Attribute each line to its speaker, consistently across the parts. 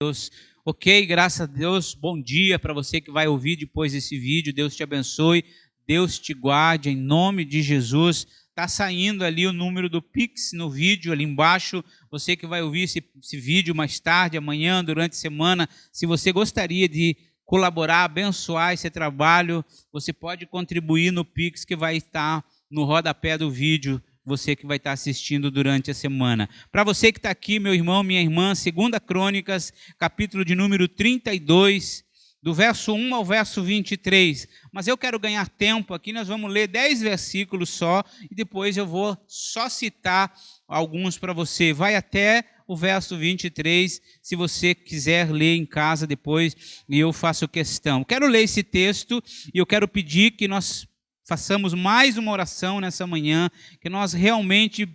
Speaker 1: Deus. Ok, graças a Deus. Bom dia para você que vai ouvir depois desse vídeo. Deus te abençoe, Deus te guarde, em nome de Jesus. Está saindo ali o número do Pix no vídeo, ali embaixo. Você que vai ouvir esse vídeo mais tarde, amanhã, durante a semana, se você gostaria de colaborar, abençoar esse trabalho, você pode contribuir no Pix que vai estar no rodapé do vídeo, você que vai estar assistindo durante a semana. Para você que está aqui, meu irmão, minha irmã, 2 Crônicas, capítulo de número 32, do verso 1 ao verso 23. Mas eu quero ganhar tempo aqui, nós vamos ler 10 versículos só, e depois eu vou só citar alguns para você. Vai até o verso 23, se você quiser ler em casa depois, e eu faço questão. Quero ler esse texto, e eu quero pedir que nós façamos mais uma oração nessa manhã, que nós realmente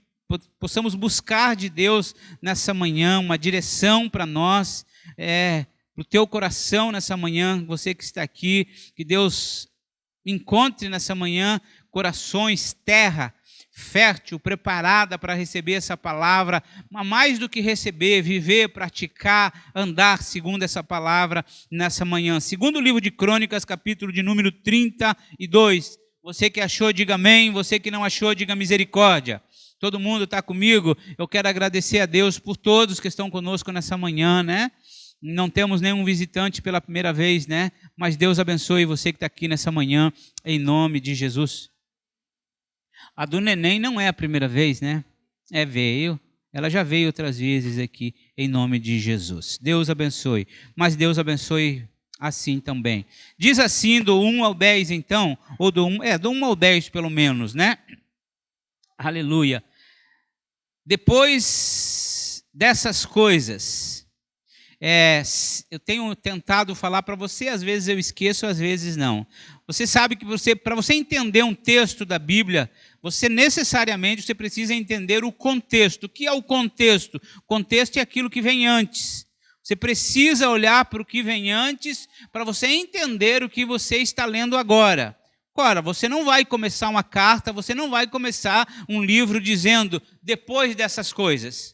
Speaker 1: possamos buscar de Deus nessa manhã uma direção para nós, para o teu coração nessa manhã, você que está aqui, que Deus encontre nessa manhã corações, terra fértil, preparada para receber essa palavra, mas mais do que receber, viver, praticar, andar segundo essa palavra nessa manhã. Segundo livro de Crônicas, capítulo de número 32. Você que achou, diga amém. Você que não achou, diga misericórdia. Todo mundo está comigo? Eu quero agradecer a Deus por todos que estão conosco nessa manhã, né? Não temos nenhum visitante pela primeira vez, né? Mas Deus abençoe você que está aqui nessa manhã, em nome de Jesus. A do neném não é a primeira vez, né? Veio. Ela já veio outras vezes aqui, em nome de Jesus. Deus abençoe. Mas Deus abençoe assim também. Diz assim, do 1 ao 10 então, ou do 1 ao 10 pelo menos, né? Aleluia. Depois dessas coisas, eu tenho tentado falar para você, às vezes eu esqueço, às vezes não. Você sabe que para você entender um texto da Bíblia, você necessariamente precisa entender o contexto. O que é o contexto? O contexto é aquilo que vem antes. Você precisa olhar para o que vem antes para você entender o que você está lendo agora. Ora, você não vai começar uma carta, você não vai começar um livro dizendo depois dessas coisas.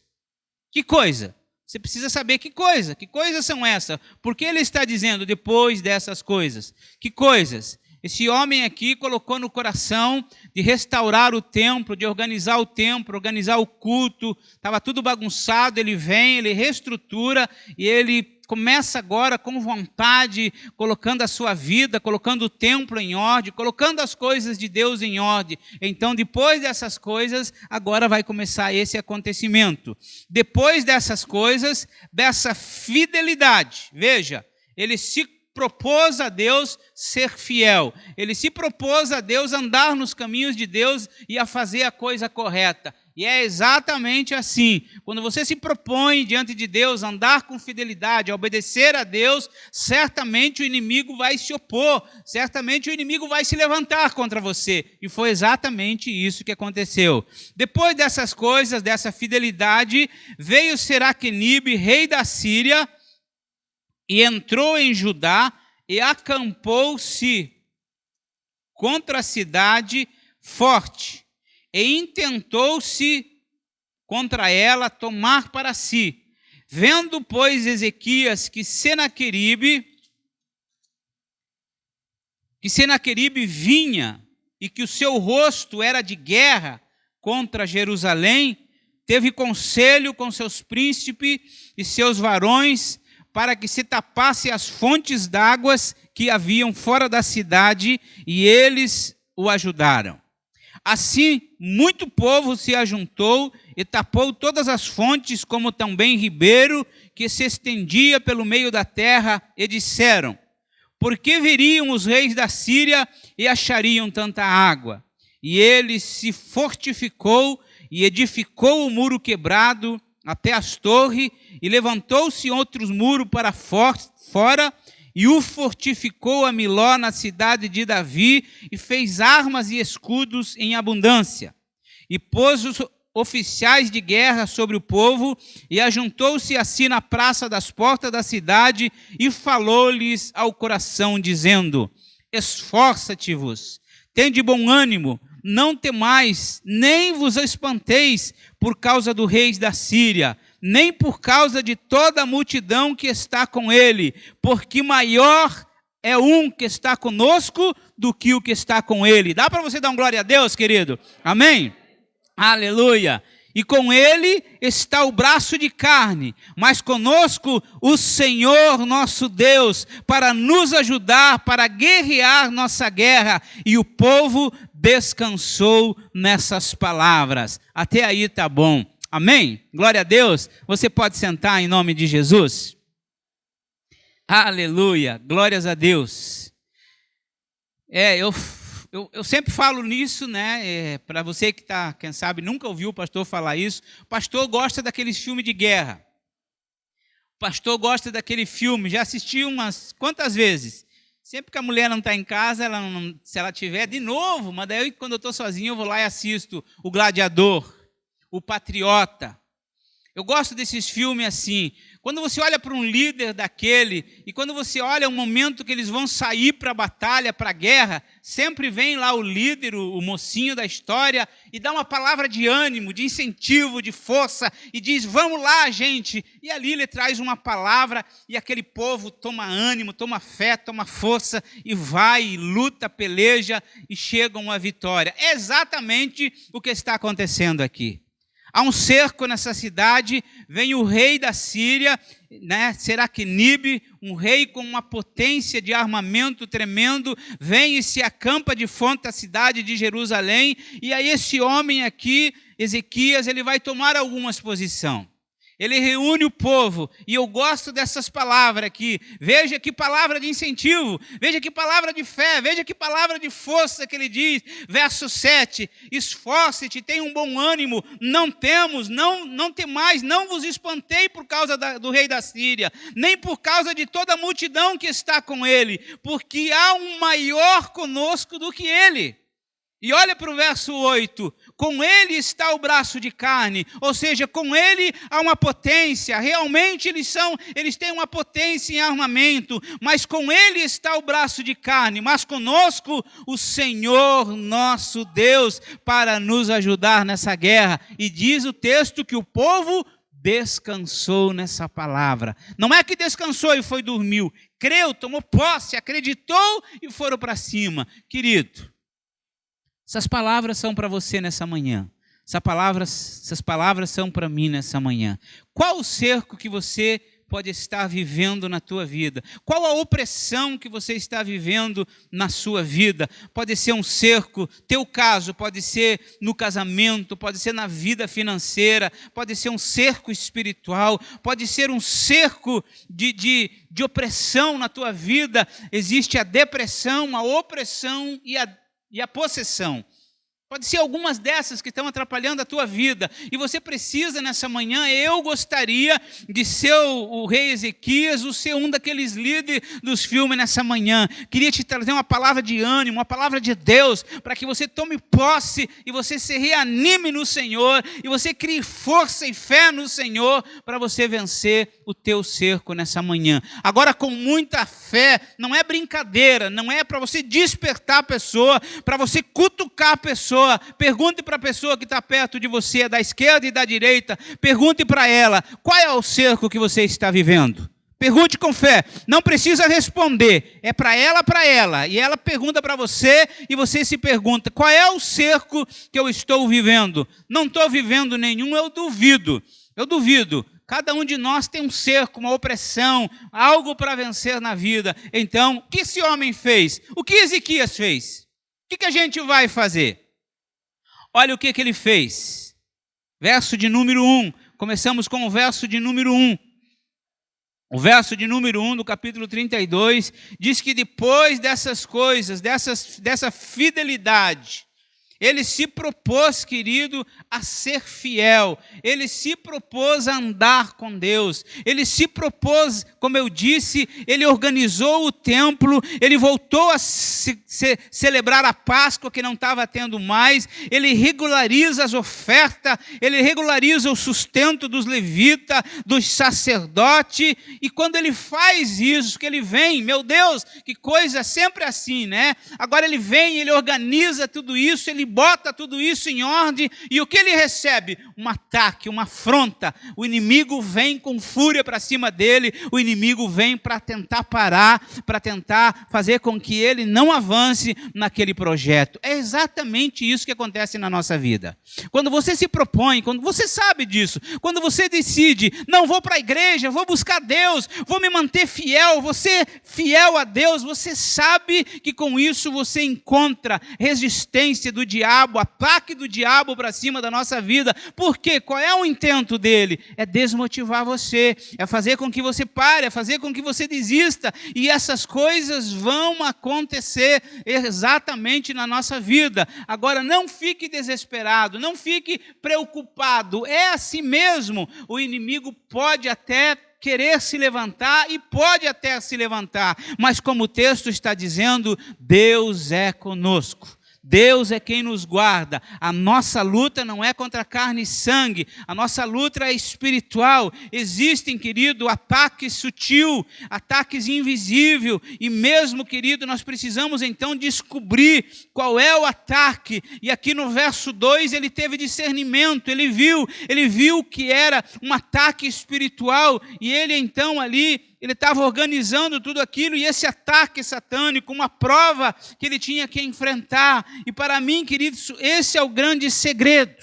Speaker 1: Que coisa? Você precisa saber que coisas são essas. Por que ele está dizendo depois dessas coisas? Que coisas? Esse homem aqui colocou no coração de restaurar o templo, de organizar o templo, organizar o culto. Estava tudo bagunçado, ele vem, ele reestrutura e ele começa agora com vontade, colocando a sua vida, colocando o templo em ordem, colocando as coisas de Deus em ordem. Então, depois dessas coisas, agora vai começar esse acontecimento. Depois dessas coisas, dessa fidelidade. Veja, ele se propôs a Deus ser fiel. Ele se propôs a Deus andar nos caminhos de Deus e a fazer a coisa correta. E é exatamente assim. Quando você se propõe diante de Deus, andar com fidelidade, a obedecer a Deus, certamente o inimigo vai se opor, certamente o inimigo vai se levantar contra você. E foi exatamente isso que aconteceu. Depois dessas coisas, dessa fidelidade, veio Seraquenibe, rei da Síria, e entrou em Judá e acampou-se contra a cidade forte. E intentou-se contra ela tomar para si. Vendo, pois, Ezequias que Senaqueribe vinha e que o seu rosto era de guerra contra Jerusalém, teve conselho com seus príncipes e seus varões para que se tapasse as fontes d'águas que haviam fora da cidade, e eles o ajudaram. Assim, muito povo se ajuntou e tapou todas as fontes, como também ribeiro, que se estendia pelo meio da terra, e disseram: por que viriam os reis da Síria e achariam tanta água? E ele se fortificou e edificou o muro quebrado até as torres, e levantou-se outros muros para fora, e o fortificou a Miló na cidade de Davi, e fez armas e escudos em abundância. E pôs os oficiais de guerra sobre o povo, e ajuntou-se assim na praça das portas da cidade, e falou-lhes ao coração, dizendo: esforça-te-vos, tende bom ânimo, não temais, nem vos espanteis por causa do rei da Síria, nem por causa de toda a multidão que está com ele, porque maior é um que está conosco do que o que está com ele. Dá para você dar um glória a Deus, querido? Amém? Aleluia! E com ele está o braço de carne, mas conosco o Senhor nosso Deus, para nos ajudar, para guerrear nossa guerra. E o povo descansou nessas palavras. Até aí tá bom. Amém? Glória a Deus. Você pode sentar em nome de Jesus? Aleluia. Glórias a Deus. Eu sempre falo nisso, né? Para você que está, quem sabe, nunca ouviu o pastor falar isso. O pastor gosta daqueles filmes de guerra. O pastor gosta daquele filme. Já assisti umas quantas vezes? Sempre que a mulher não está em casa, se ela tiver, de novo. Mas daí, quando eu estou sozinho, eu vou lá e assisto O Gladiador, O Patriota. Eu gosto desses filmes assim. Quando você olha para um líder daquele, e quando você olha o momento que eles vão sair para a batalha, para a guerra, sempre vem lá o líder, o mocinho da história, e dá uma palavra de ânimo, de incentivo, de força, e diz, vamos lá, gente. E ali ele traz uma palavra, e aquele povo toma ânimo, toma fé, toma força, e vai, luta, peleja, e chegam à vitória. É exatamente o que está acontecendo aqui. Há um cerco nessa cidade, vem o rei da Síria, né, Seraquenibe, um rei com uma potência de armamento tremendo, vem e se acampa de frente à cidade de Jerusalém, e aí esse homem aqui, Ezequias, ele vai tomar algumas posições. Ele reúne o povo, e eu gosto dessas palavras aqui. Veja que palavra de incentivo, veja que palavra de fé, veja que palavra de força que ele diz. Verso 7, esforce-te, tenha um bom ânimo, não temos, não temais, não vos espantei por causa do rei da Síria, nem por causa de toda a multidão que está com ele, porque há um maior conosco do que ele. E olha para o verso 8, com ele está o braço de carne, ou seja, com ele há uma potência, realmente eles têm uma potência em armamento, mas com ele está o braço de carne, mas conosco o Senhor nosso Deus, para nos ajudar nessa guerra. E diz o texto que o povo descansou nessa palavra. Não é que descansou e foi dormiu, creu, tomou posse, acreditou e foram para cima. Querido, essas palavras são para você nessa manhã. Essas palavras são para mim nessa manhã. Qual o cerco que você pode estar vivendo na tua vida? Qual a opressão que você está vivendo na sua vida? Pode ser um cerco, teu caso pode ser no casamento, pode ser na vida financeira, pode ser um cerco espiritual, pode ser um cerco de opressão na tua vida. Existe a depressão, a opressão e a possessão. Pode ser algumas dessas que estão atrapalhando a tua vida. E você precisa nessa manhã, eu gostaria de ser o rei Ezequias, ou ser um daqueles líderes dos filmes nessa manhã. Queria te trazer uma palavra de ânimo, uma palavra de Deus, para que você tome posse e você se reanime no Senhor, e você crie força e fé no Senhor, para você vencer o teu cerco nessa manhã. Agora, com muita fé, não é brincadeira, não é para você despertar a pessoa, para você cutucar a pessoa. Pergunte para a pessoa que está perto de você, da esquerda e da direita, pergunte para ela, qual é o cerco que você está vivendo? Pergunte com fé, não precisa responder, é para ela, e ela pergunta para você, e você se pergunta, qual é o cerco que eu estou vivendo? Não estou vivendo nenhum, eu duvido. Cada um de nós tem um cerco, uma opressão, algo para vencer na vida. Então, o que esse homem fez? O que Ezequias fez? O que a gente vai fazer? Olha o que ele fez. Verso de número 1. Começamos com o verso de número 1. O verso de número 1 do capítulo 32 diz que depois dessas coisas, dessa fidelidade, ele se propôs, querido, a ser fiel. Ele se propôs a andar com Deus. Ele se propôs, como eu disse, ele organizou o templo. Ele voltou a celebrar a Páscoa, que não estava tendo mais. Ele regulariza as ofertas. Ele regulariza o sustento dos levitas, dos sacerdotes. E quando ele faz isso, que ele vem, meu Deus, que coisa sempre assim, né? Agora ele vem, ele organiza tudo isso, ele bota tudo isso em ordem, e o que ele recebe? Um ataque, uma afronta. O inimigo vem com fúria para cima dele, o inimigo vem para tentar parar, para tentar fazer com que ele não avance naquele projeto. É exatamente isso que acontece na nossa vida. Quando você se propõe, quando você sabe disso, quando você decide, não vou para a igreja, vou buscar Deus, vou me manter fiel, vou ser fiel a Deus, você sabe que com isso você encontra resistência do diabo, ataque do diabo para cima da nossa vida. Por quê? Qual é o intento dele? É desmotivar você, é fazer com que você pare, é fazer com que você desista, e essas coisas vão acontecer exatamente na nossa vida. Agora, não fique desesperado, não fique preocupado, é assim mesmo. O inimigo pode até querer se levantar, e pode até se levantar, mas como o texto está dizendo, Deus é conosco. Deus é quem nos guarda. A nossa luta não é contra carne e sangue, a nossa luta é espiritual. Existem, querido, ataques sutil, ataques invisíveis, e mesmo, querido, nós precisamos então descobrir qual é o ataque. E aqui no verso 2 ele teve discernimento, ele viu que era um ataque espiritual, e ele então ali, ele estava organizando tudo aquilo, e esse ataque satânico, uma prova que ele tinha que enfrentar. E para mim, queridos, esse é o grande segredo.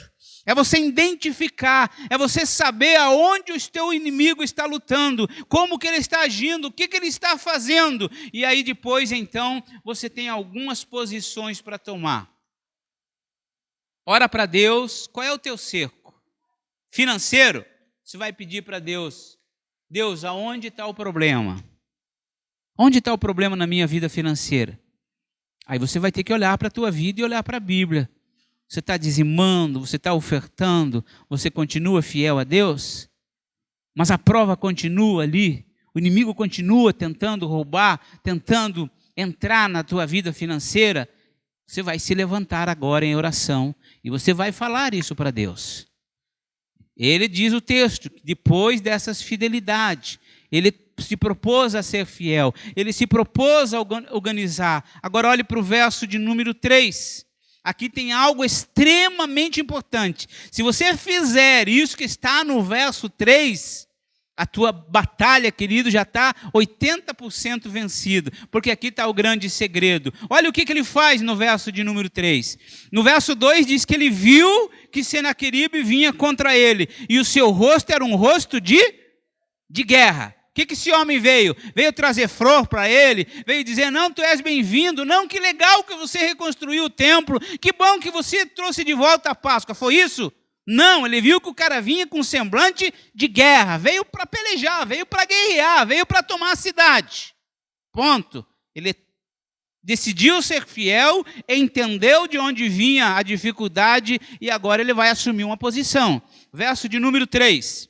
Speaker 1: É você identificar, é você saber aonde o teu inimigo está lutando, como que ele está agindo, o que ele está fazendo. E aí depois, então, você tem algumas posições para tomar. Ora para Deus, qual é o teu cerco? Financeiro? Você vai pedir para Deus, Deus, aonde está o problema? Onde está o problema na minha vida financeira? Aí você vai ter que olhar para a tua vida e olhar para a Bíblia. Você está dizimando, você está ofertando, você continua fiel a Deus? Mas a prova continua ali, o inimigo continua tentando roubar, tentando entrar na tua vida financeira. Você vai se levantar agora em oração e você vai falar isso para Deus. Ele diz o texto, depois dessas fidelidades, ele se propôs a ser fiel, ele se propôs a organizar. Agora olhe para o verso de número 3. Aqui tem algo extremamente importante. Se você fizer isso que está no verso 3, a tua batalha, querido, já está 80% vencido, porque aqui está o grande segredo. Olha o que ele faz no verso de número 3. No verso 2 diz que ele viu que Senaqueribe vinha contra ele, e o seu rosto era um rosto de guerra. O que esse homem veio? Veio trazer flor para ele, veio dizer, não, tu és bem-vindo, não, que legal que você reconstruiu o templo, que bom que você trouxe de volta a Páscoa, foi isso? Não, ele viu que o cara vinha com um semblante de guerra, veio para pelejar, veio para guerrear, veio para tomar a cidade. Ponto. Ele decidiu ser fiel, entendeu de onde vinha a dificuldade e agora ele vai assumir uma posição. Verso de número 3.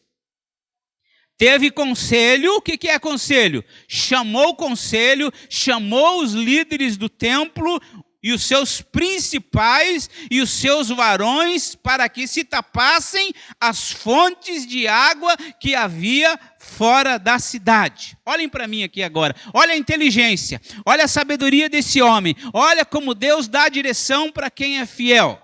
Speaker 1: Teve conselho, o que é conselho? Chamou o conselho, chamou os líderes do templo, e os seus principais e os seus varões, para que se tapassem as fontes de água que havia fora da cidade. Olhem para mim aqui agora, olha a inteligência, olha a sabedoria desse homem, olha como Deus dá direção para quem é fiel.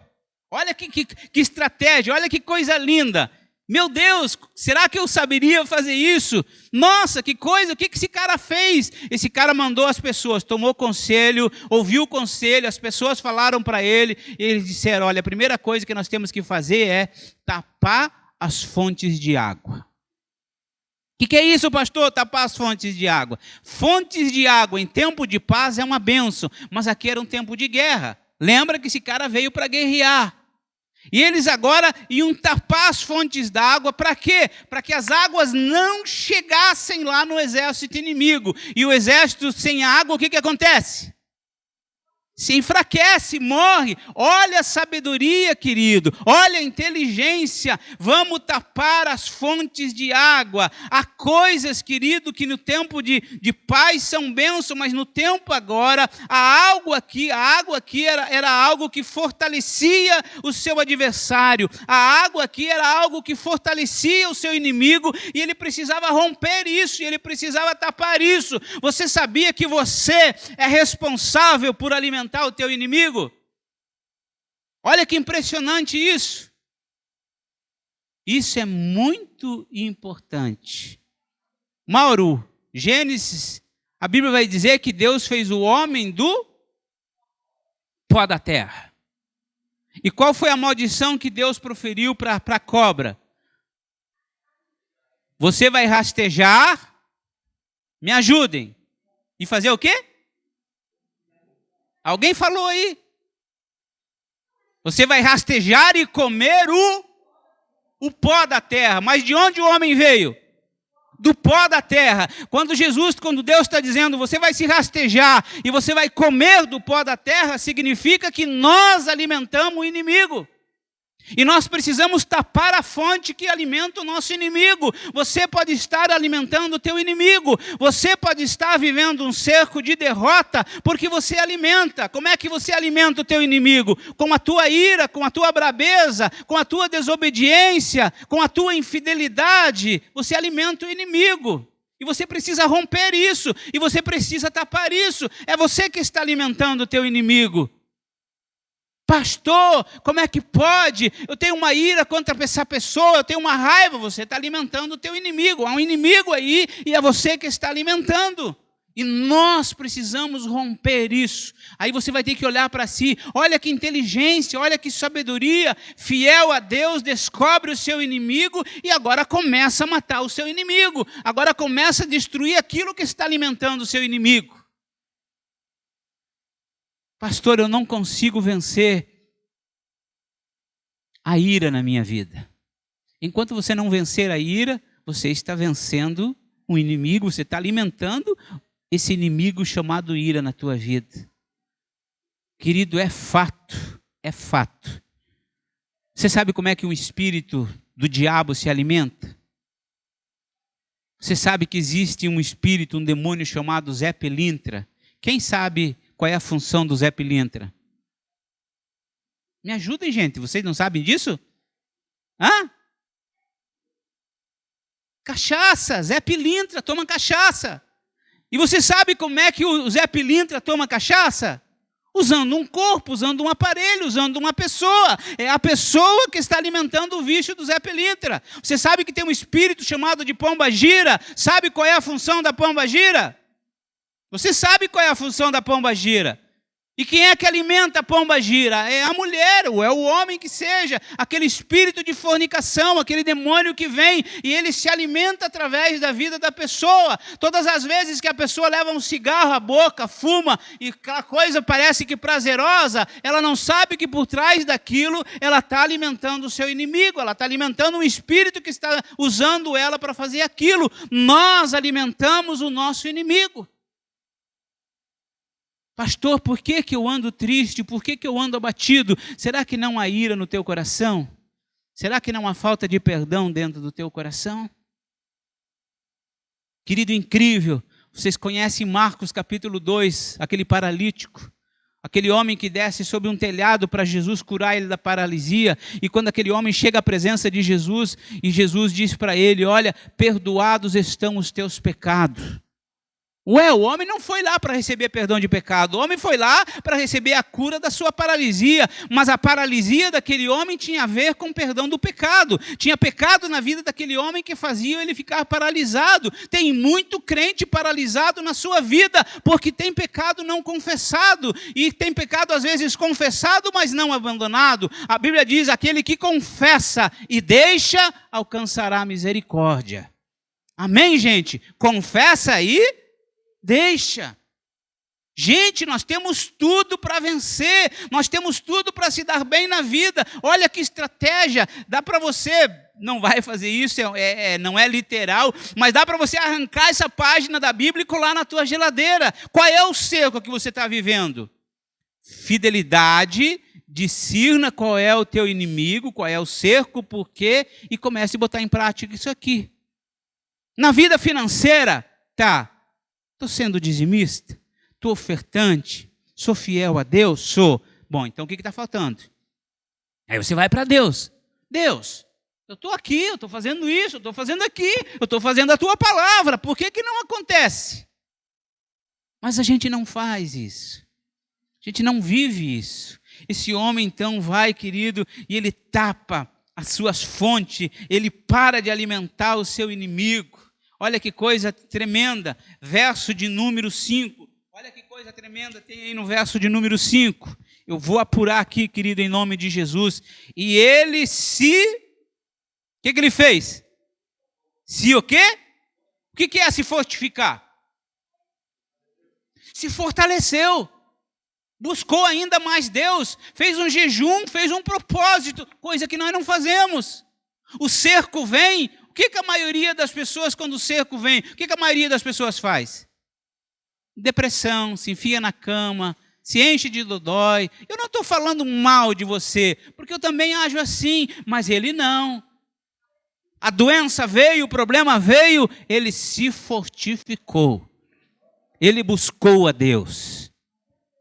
Speaker 1: Olha que estratégia, olha que coisa linda. Meu Deus, será que eu saberia fazer isso? Nossa, que coisa, o que esse cara fez? Esse cara mandou as pessoas, tomou conselho, ouviu o conselho, as pessoas falaram para ele, e eles disseram, olha, a primeira coisa que nós temos que fazer é tapar as fontes de água. O que é isso, pastor? Tapar as fontes de água. Fontes de água em tempo de paz é uma bênção, mas aqui era um tempo de guerra. Lembra que esse cara veio para guerrear. E eles agora iam tapar as fontes d'água, para quê? Para que as águas não chegassem lá no exército inimigo. E o exército sem água, o que acontece? Se enfraquece, morre. Olha a sabedoria, querido, olha a inteligência. Vamos tapar as fontes de água. Há coisas, querido, que no tempo de paz são bênçãos, mas no tempo agora, a água aqui era algo que fortalecia o seu adversário. A água aqui era algo que fortalecia o seu inimigo, e ele precisava romper isso, e ele precisava tapar isso. Você sabia que você é responsável por alimentar o teu inimigo? Olha que impressionante isso. Isso é muito importante. Mauro, Gênesis, a Bíblia vai dizer que Deus fez o homem do pó da terra. E qual foi a maldição que Deus proferiu para a cobra? Você vai rastejar, me ajudem. E fazer o quê? Alguém falou aí. Você vai rastejar e comer o pó da terra. Mas de onde o homem veio? Do pó da terra. Quando Deus está dizendo, você vai se rastejar e você vai comer do pó da terra, significa que nós alimentamos o inimigo. E nós precisamos tapar a fonte que alimenta o nosso inimigo. Você pode estar alimentando o teu inimigo. Você pode estar vivendo um cerco de derrota porque você alimenta. Como é que você alimenta o teu inimigo? Com a tua ira, com a tua brabeza, com a tua desobediência, com a tua infidelidade. Você alimenta o inimigo. E você precisa romper isso. E você precisa tapar isso. É você que está alimentando o teu inimigo. Pastor, como é que pode? Eu tenho uma ira contra essa pessoa, eu tenho uma raiva. Você está alimentando o teu inimigo. Há um inimigo aí e é você que está alimentando. E nós precisamos romper isso. Aí você vai ter que olhar para si. Olha que inteligência, olha que sabedoria. Fiel a Deus, descobre o seu inimigo e agora começa a matar o seu inimigo. Agora começa a destruir aquilo que está alimentando o seu inimigo. Pastor, eu não consigo vencer a ira na minha vida. Enquanto você não vencer a ira, você está vencendo um inimigo, você está alimentando esse inimigo chamado ira na tua vida. Querido, é fato, é fato. Você sabe como é que um espírito do diabo se alimenta? Você sabe que existe um espírito, um demônio chamado Zé Pilintra? Quem sabe qual é a função do Zé Pilintra? Me ajudem, gente. Vocês não sabem disso? Hã? Cachaça. Zé Pilintra toma cachaça. E você sabe como é que o Zé Pilintra toma cachaça? Usando um corpo, usando um aparelho, usando uma pessoa. É a pessoa que está alimentando o vício do Zé Pilintra. Você sabe que tem um espírito chamado de pomba-gira? Sabe qual é a função da pomba-gira? Você sabe qual é a função da pomba-gira? E quem é que alimenta a pomba-gira? É a mulher, ou é o homem que seja. Aquele espírito de fornicação, aquele demônio que vem e ele se alimenta através da vida da pessoa. Todas as vezes que a pessoa leva um cigarro à boca, fuma e aquela coisa parece que prazerosa, ela não sabe que por trás daquilo ela está alimentando o seu inimigo. Ela está alimentando um espírito que está usando ela para fazer aquilo. Nós alimentamos o nosso inimigo. Pastor, por que eu ando triste? Por que eu ando abatido? Será que não há ira no teu coração? Será que não há falta de perdão dentro do teu coração? Querido, incrível, vocês conhecem Marcos capítulo 2, aquele paralítico, aquele homem que desce sobre um telhado para Jesus curar ele da paralisia, e quando aquele homem chega à presença de Jesus, e Jesus diz para ele, olha, perdoados estão os teus pecados. Ué, o homem não foi lá para receber perdão de pecado, o homem foi lá para receber a cura da sua paralisia, mas a paralisia daquele homem tinha a ver com o perdão do pecado, tinha pecado na vida daquele homem que fazia ele ficar paralisado. Tem muito crente paralisado na sua vida, porque tem pecado não confessado, e tem pecado às vezes confessado, mas não abandonado. A Bíblia diz, aquele que confessa e deixa, alcançará misericórdia. Amém, gente? Confessa aí. Deixa. Gente, nós temos tudo para vencer, nós temos tudo para se dar bem na vida. Olha que estratégia, dá para você, não vai fazer isso, não é literal, mas dá para você arrancar essa página da Bíblia e colar na tua geladeira. Qual é o cerco que você está vivendo? Fidelidade, discirna qual é o teu inimigo, qual é o cerco, por quê, e comece a botar em prática isso aqui. Na vida financeira, tá. Estou sendo dizimista? Estou ofertante? Sou fiel a Deus? Sou. Bom, então o que está faltando? Aí você vai para Deus. Deus, eu estou aqui, eu estou fazendo isso, eu estou fazendo aqui, eu estou fazendo a tua palavra. Por que não acontece? Mas a gente não faz isso. A gente não vive isso. Esse homem então vai, querido, e ele tapa as suas fontes, ele para de alimentar o seu inimigo. Olha que coisa tremenda, verso de número 5. Olha que coisa tremenda tem aí no verso de número 5. Eu vou apurar aqui, querido, em nome de Jesus. E ele o que ele fez? Se o quê? O que é se fortificar? Se fortaleceu. Buscou ainda mais Deus. Fez um jejum, fez um propósito. Coisa que nós não fazemos. O cerco vem. O que a maioria das pessoas, quando o cerco vem, o que a maioria das pessoas faz? Depressão, se enfia na cama, se enche de dodói. Eu não estou falando mal de você, porque eu também ajo assim, mas ele não. A doença veio, o problema veio, ele se fortificou. Ele buscou a Deus.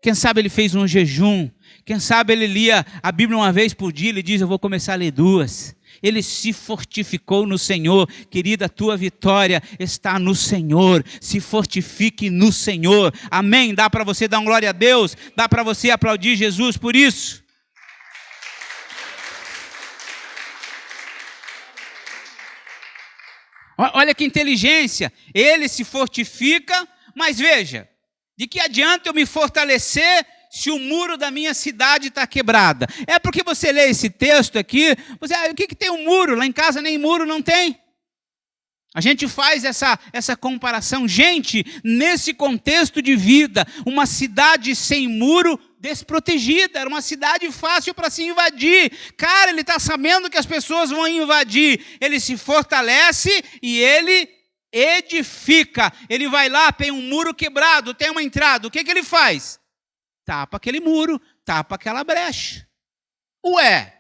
Speaker 1: Quem sabe ele fez um jejum. Quem sabe ele lia a Bíblia uma vez por dia, ele diz, eu vou começar a ler 2. Ele se fortificou no Senhor. Querida, a tua vitória está no Senhor. Se fortifique no Senhor. Amém? Dá para você dar uma glória a Deus? Dá para você aplaudir Jesus por isso? Olha que inteligência. Ele se fortifica, mas veja, de que adianta eu me fortalecer se o muro da minha cidade está quebrada? É porque você lê esse texto aqui, você, o que tem um muro? Lá em casa nem muro não tem. A gente faz essa comparação. Gente, nesse contexto de vida, uma cidade sem muro, desprotegida, era uma cidade fácil para se invadir. Cara, ele está sabendo que as pessoas vão invadir. Ele se fortalece e ele edifica. Ele vai lá, tem um muro quebrado, tem uma entrada. O que ele faz? Tapa aquele muro, tapa aquela brecha. Ué,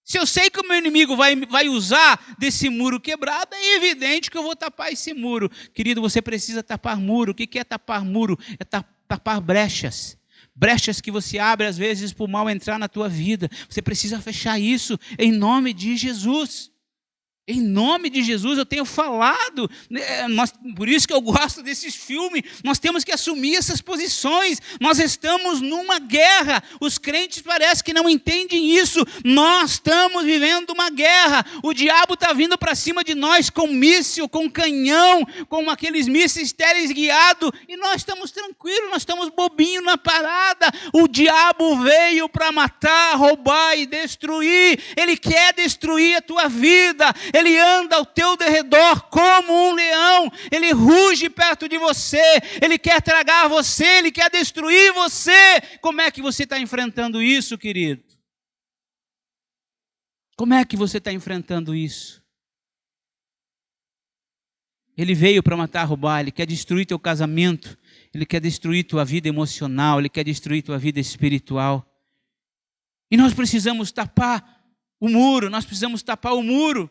Speaker 1: se eu sei que o meu inimigo vai usar desse muro quebrado, é evidente que eu vou tapar esse muro. Querido, você precisa tapar muro. O que é tapar muro? É tapar brechas. Brechas que você abre às vezes para o mal entrar na tua vida. Você precisa fechar isso em nome de Jesus. Em nome de Jesus, eu tenho falado, por isso que eu gosto desses filmes, nós temos que assumir essas posições, nós estamos numa guerra, os crentes parecem que não entendem isso, nós estamos vivendo uma guerra, o diabo está vindo para cima de nós com míssil, com canhão, com aqueles mísseis teleguiados, e nós estamos tranquilos, nós estamos bobinhos na parada, o diabo veio para matar, roubar e destruir, ele quer destruir a tua vida, ele anda ao teu derredor como um leão. Ele ruge perto de você. Ele quer tragar você. Ele quer destruir você. Como é que você está enfrentando isso, querido? Como é que você está enfrentando isso? Ele veio para matar, roubar. Ele quer destruir teu casamento. Ele quer destruir tua vida emocional. Ele quer destruir tua vida espiritual. E nós precisamos tapar o muro. Nós precisamos tapar o muro.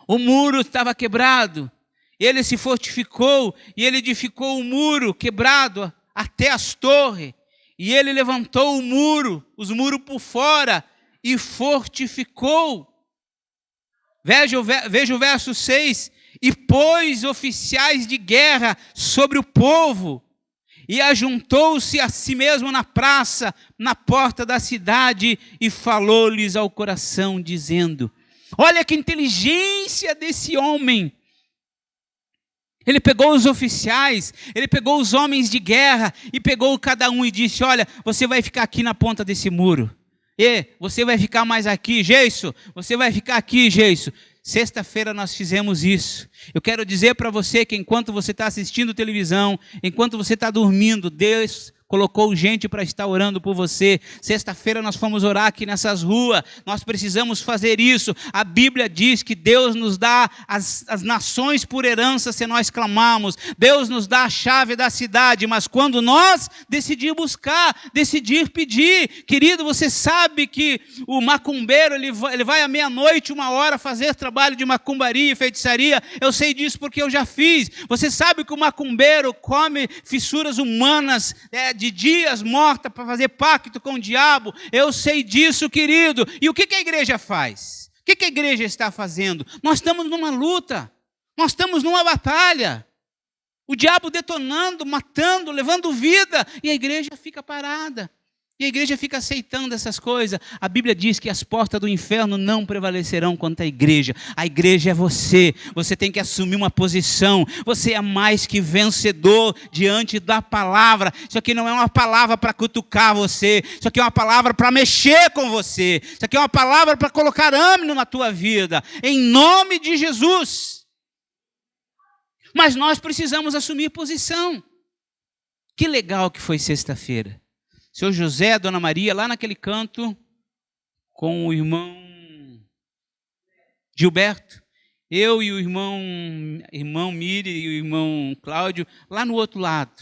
Speaker 1: O muro estava quebrado, ele se fortificou e ele edificou o muro quebrado até as torres. E ele levantou o muro, os muros por fora e fortificou. Veja o verso 6. E pôs oficiais de guerra sobre o povo e ajuntou-se a si mesmo na praça, na porta da cidade e falou-lhes ao coração dizendo... Olha que inteligência desse homem. Ele pegou os oficiais, ele pegou os homens de guerra e pegou cada um e disse, olha, você vai ficar aqui na ponta desse muro. E você vai ficar mais aqui, Geiso. Você vai ficar aqui, Geiso. Sexta-feira nós fizemos isso. Eu quero dizer para você que enquanto você está assistindo televisão, enquanto você está dormindo, Deus colocou gente para estar orando por você. Sexta-feira nós fomos orar aqui nessas ruas. Nós precisamos fazer isso. A Bíblia diz que Deus nos dá as nações por herança se nós clamarmos. Deus nos dá a chave da cidade, mas quando nós decidir buscar, decidir pedir. Querido, você sabe que o macumbeiro, ele vai à meia-noite, 1h, fazer trabalho de macumbaria e feitiçaria. Eu sei disso porque eu já fiz. Você sabe que o macumbeiro come fissuras humanas, de dias morta para fazer pacto com o diabo. Eu sei disso, querido. E o que a igreja faz? O que a igreja está fazendo? Nós estamos numa luta. Nós estamos numa batalha. O diabo detonando, matando, levando vida. E a igreja fica parada. E a igreja fica aceitando essas coisas. A Bíblia diz que as portas do inferno não prevalecerão contra a igreja. A igreja é você. Você tem que assumir uma posição. Você é mais que vencedor diante da palavra. Isso aqui não é uma palavra para cutucar você. Isso aqui é uma palavra para mexer com você. Isso aqui é uma palavra para colocar ânimo na tua vida. Em nome de Jesus. Mas nós precisamos assumir posição. Que legal que foi sexta-feira. Seu José, Dona Maria, lá naquele canto, com o irmão Gilberto, eu e o irmão Miri e o irmão Cláudio, lá no outro lado.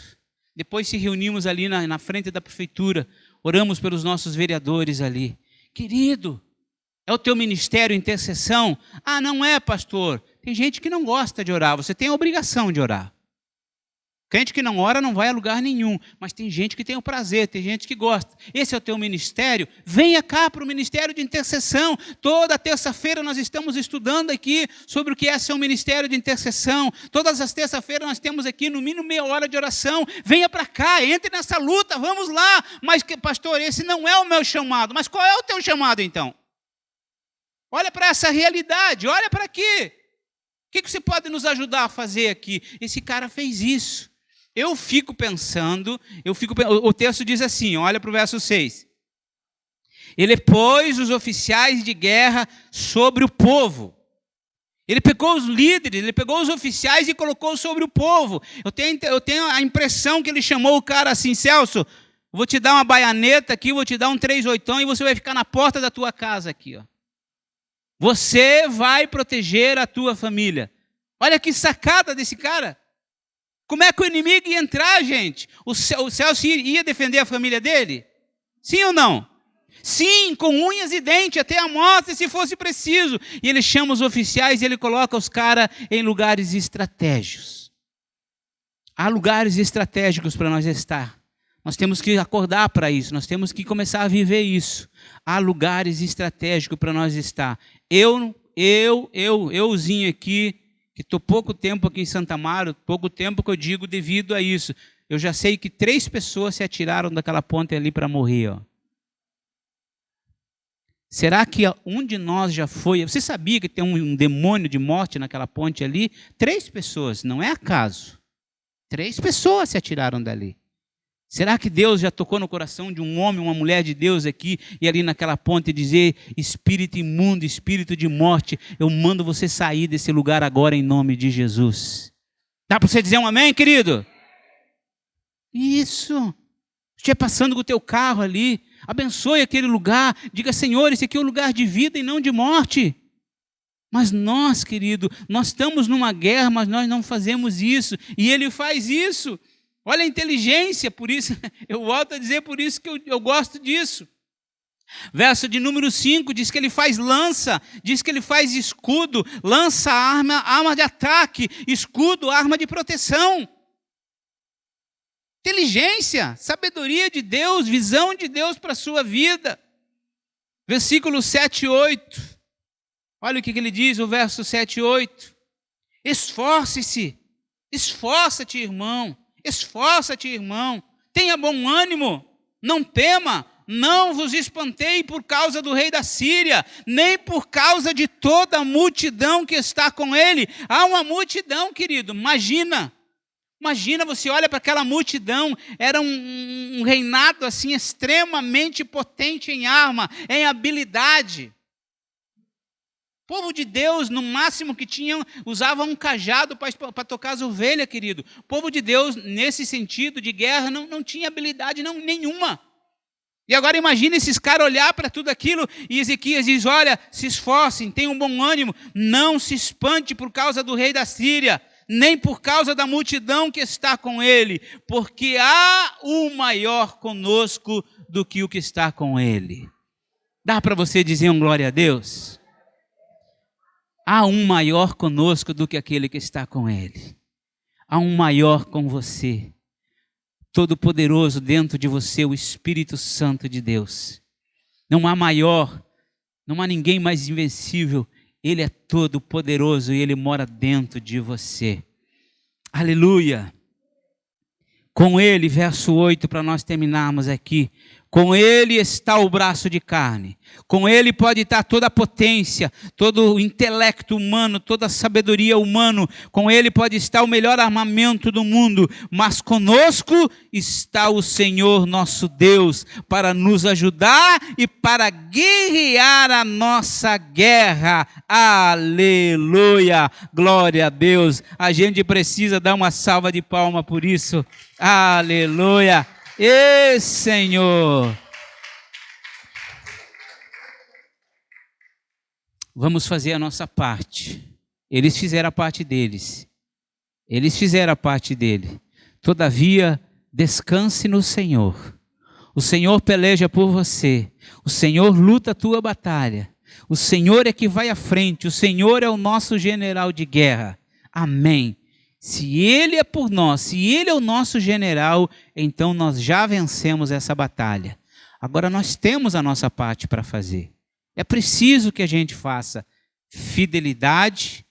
Speaker 1: Depois se reunimos ali na frente da prefeitura, oramos pelos nossos vereadores ali. Querido, é o teu ministério intercessão? Ah, não é, pastor. Tem gente que não gosta de orar, você tem a obrigação de orar. Crente que não ora não vai a lugar nenhum, mas tem gente que tem o prazer, tem gente que gosta. Esse é o teu ministério? Venha cá para o ministério de intercessão. Toda terça-feira nós estamos estudando aqui sobre o que é ser um ministério de intercessão. Todas as terças-feiras nós temos aqui no mínimo meia hora de oração. Venha para cá, entre nessa luta, vamos lá. Mas, pastor, esse não é o meu chamado. Mas qual é o teu chamado então? Olha para essa realidade, olha para aqui. O que você pode nos ajudar a fazer aqui? Esse cara fez isso. Eu fico pensando, o texto diz assim, olha para o verso 6. Ele pôs os oficiais de guerra sobre o povo. Ele pegou os líderes, ele pegou os oficiais e colocou sobre o povo. Eu tenho a impressão que ele chamou o cara assim, Celso, vou te dar uma baianeta aqui, vou te dar um 3/8 e você vai ficar na porta da tua casa aqui, ó. Você vai proteger a tua família. Olha que sacada desse cara. Como é que o inimigo ia entrar, gente? O Celso ia defender a família dele? Sim ou não? Sim, com unhas e dentes, até a morte, se fosse preciso. E ele chama os oficiais e ele coloca os caras em lugares estratégicos. Há lugares estratégicos para nós estar. Nós temos que acordar para isso, nós temos que começar a viver isso. Há lugares estratégicos para nós estar. Euzinho aqui, que estou pouco tempo aqui em Santa Amaro, pouco tempo que eu digo devido a isso. Eu já sei que 3 pessoas se atiraram daquela ponte ali para morrer. Ó. Será que um de nós já foi? Você sabia que tem um demônio de morte naquela ponte ali? 3 pessoas, não é acaso. 3 pessoas se atiraram dali. Será que Deus já tocou no coração de um homem, uma mulher de Deus aqui, e ali naquela ponte dizer, espírito imundo, espírito de morte, eu mando você sair desse lugar agora em nome de Jesus. Dá para você dizer um amém, querido? Isso. Estiver passando com o teu carro ali, abençoe aquele lugar, diga, Senhor, esse aqui é um lugar de vida e não de morte. Mas nós, querido, nós estamos numa guerra, mas nós não fazemos isso, e Ele faz isso. Olha a inteligência, por isso, eu volto a dizer, por isso que eu gosto disso. Verso de número 5, diz que ele faz lança, diz que ele faz escudo, lança, arma de ataque, escudo, arma de proteção. Inteligência, sabedoria de Deus, visão de Deus para a sua vida. Versículo 7 e 8. Olha o que ele diz, o verso 7 e 8. Esforce-se, esforça-te, irmão. Esforça-te, irmão, tenha bom ânimo, não tema, não vos espantei por causa do rei da Síria, nem por causa de toda a multidão que está com ele. Há uma multidão, querido, imagina, você olha para aquela multidão, era um reinado assim extremamente potente em arma, em habilidade. O povo de Deus, no máximo que tinham, usava um cajado para tocar as ovelhas, querido. O povo de Deus, nesse sentido de guerra, não tinha habilidade nenhuma. E agora imagine esses caras olhar para tudo aquilo e Ezequias diz, olha, se esforcem, tenham um bom ânimo, não se espante por causa do rei da Síria, nem por causa da multidão que está com ele, porque há o maior conosco do que o que está com ele. Dá para você dizer um glória a Deus? Há um maior conosco do que aquele que está com ele. Há um maior com você. Todo-poderoso dentro de você, o Espírito Santo de Deus. Não há maior, não há ninguém mais invencível. Ele é todo-poderoso e ele mora dentro de você. Aleluia! Com ele, verso 8, para nós terminarmos aqui. Com Ele está o braço de carne. Com Ele pode estar toda a potência, todo o intelecto humano, toda a sabedoria humana. Com Ele pode estar o melhor armamento do mundo. Mas conosco está o Senhor nosso Deus para nos ajudar e para guerrear a nossa guerra. Aleluia! Glória a Deus! A gente precisa dar uma salva de palmas por isso. Aleluia! Ê, Senhor! Vamos fazer a nossa parte. Eles fizeram a parte deles. Eles fizeram a parte dele. Todavia, descanse no Senhor. O Senhor peleja por você. O Senhor luta a tua batalha. O Senhor é que vai à frente. O Senhor é o nosso general de guerra. Amém. Se Ele é por nós, se Ele é o nosso general, então nós já vencemos essa batalha. Agora nós temos a nossa parte para fazer. É preciso que a gente faça fidelidade,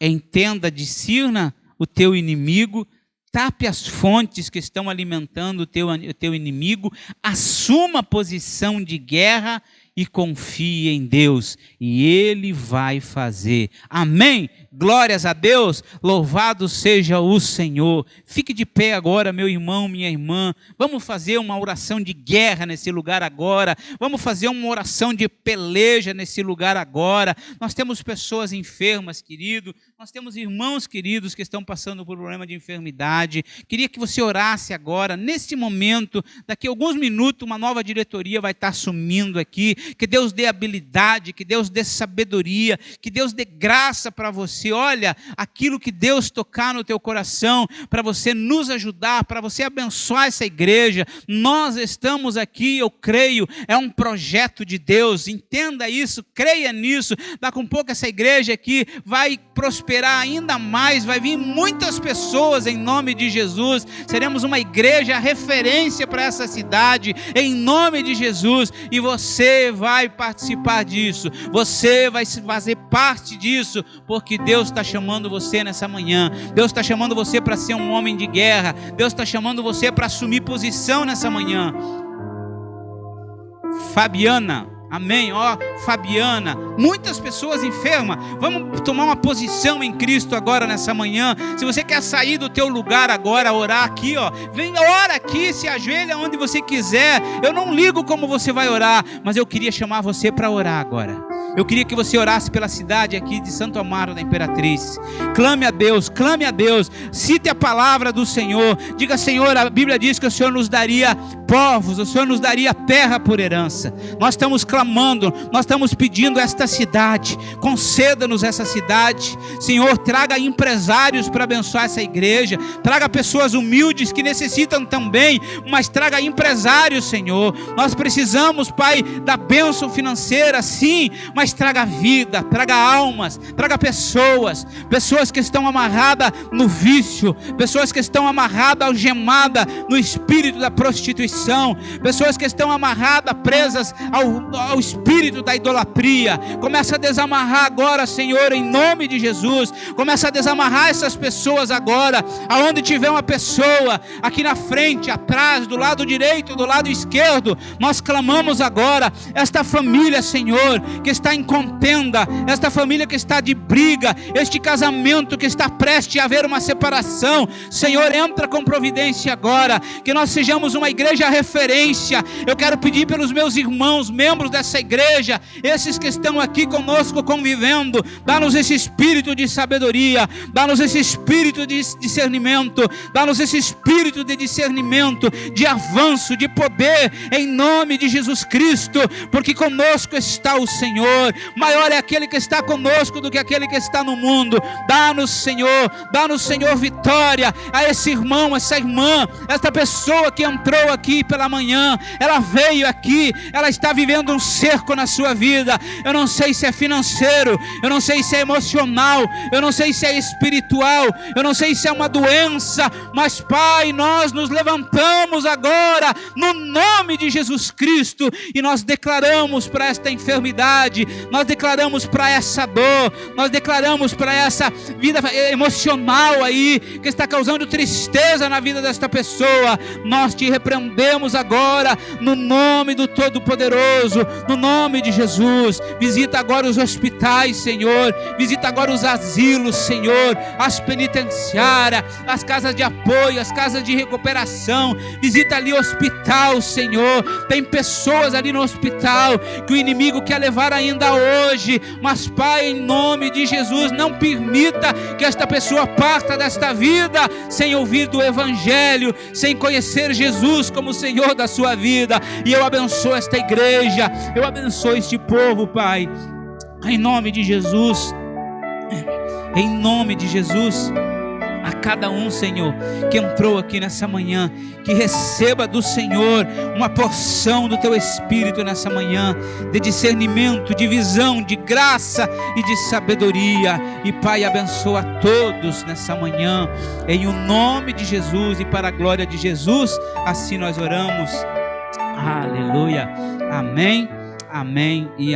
Speaker 1: entenda, discirna o teu inimigo, tape as fontes que estão alimentando o teu inimigo, assuma a posição de guerra e confie em Deus, e Ele vai fazer. Amém? Glórias a Deus, louvado seja o Senhor. Fique de pé agora, meu irmão, minha irmã. Vamos fazer uma oração de guerra nesse lugar agora. Vamos fazer uma oração de peleja nesse lugar agora. Nós temos pessoas enfermas, querido. Nós temos irmãos queridos que estão passando por problema de enfermidade. Queria que você orasse agora, nesse momento. Daqui a alguns minutos, uma nova diretoria vai estar assumindo aqui. Que Deus dê habilidade, que Deus dê sabedoria, que Deus dê graça para você. Olha, aquilo que Deus tocar no teu coração, para você nos ajudar, para você abençoar essa igreja. Nós estamos aqui, eu creio, é um projeto de Deus. Entenda isso, creia nisso. Daqui a pouco essa igreja aqui vai prosperar ainda mais, vai vir muitas pessoas em nome de Jesus. Seremos uma igreja referência para essa cidade, em nome de Jesus. E você vai participar disso, você vai fazer parte disso, porque Deus está chamando você nessa manhã. Deus está chamando você para ser um homem de guerra. Deus está chamando você para assumir posição nessa manhã. Fabiana, amém, Fabiana, muitas pessoas enfermas. Vamos tomar uma posição em Cristo agora nessa manhã. Se você quer sair do teu lugar agora, orar aqui, vem, ora aqui, se ajoelha onde você quiser. Eu não ligo como você vai orar, mas eu queria chamar você para orar agora. Eu queria que você orasse pela cidade aqui de Santo Amaro da Imperatriz. Clame a Deus, cite a palavra do Senhor. Diga: Senhor, a Bíblia diz que o Senhor nos daria povos, o Senhor nos daria terra por herança. Nós estamos clamando, nós estamos pedindo esta cidade, conceda-nos essa cidade. Senhor, traga empresários para abençoar essa igreja, traga pessoas humildes que necessitam também, mas traga empresários, Senhor. Nós precisamos, Pai, da bênção financeira, sim, mas traga vida, traga almas, traga pessoas que estão amarradas no vício, pessoas que estão amarradas, algemadas no espírito da prostituição, pessoas que estão amarradas, presas ao espírito da idolatria. Começa a desamarrar agora, Senhor, em nome de Jesus. Começa a desamarrar essas pessoas agora. Aonde tiver uma pessoa, aqui na frente, atrás, do lado direito, do lado esquerdo, nós clamamos agora. Esta família, Senhor, que está em contenda, esta família que está de briga, este casamento que está prestes a haver uma separação, Senhor, entra com providência agora. Que nós sejamos uma igreja referência. Eu quero pedir pelos meus irmãos, membros dessa igreja, esses que estão aqui conosco convivendo, dá-nos esse espírito de sabedoria, dá-nos esse espírito de discernimento, dá-nos esse espírito de discernimento, de avanço, de poder, em nome de Jesus Cristo, porque conosco está o Senhor. Maior é aquele que está conosco do que aquele que está no mundo. Dá-nos, Senhor, vitória a esse irmão, essa irmã, esta pessoa que entrou aqui pela manhã. Ela veio aqui, ela está vivendo um cerco na sua vida. Eu não sei se é financeiro, eu não sei se é emocional, eu não sei se é espiritual, eu não sei se é uma doença, mas Pai, nós nos levantamos agora no nome de Jesus Cristo e nós declaramos para esta enfermidade, nós declaramos para essa dor, nós declaramos para essa vida emocional aí que está causando tristeza na vida desta pessoa. Nós te repreendemos agora no nome do Todo-Poderoso, no nome de Jesus. Visita agora os hospitais, Senhor, visita agora os asilos, Senhor, as penitenciárias, as casas de apoio, as casas de recuperação. Visita ali o hospital, Senhor. Tem pessoas ali no hospital que o inimigo quer levar ainda hoje, mas Pai, em nome de Jesus, não permita que esta pessoa parta desta vida sem ouvir do Evangelho, sem conhecer Jesus como Senhor da sua vida. E eu abençoo esta igreja, eu abençoo este povo, Pai, em nome de Jesus, em nome de Jesus. A cada um, Senhor, que entrou aqui nessa manhã, que receba do Senhor uma porção do Teu Espírito nessa manhã, de discernimento, de visão, de graça e de sabedoria. E Pai, abençoa a todos nessa manhã, em o nome de Jesus e para a glória de Jesus. Assim nós oramos. Aleluia. Amém, amém e amém.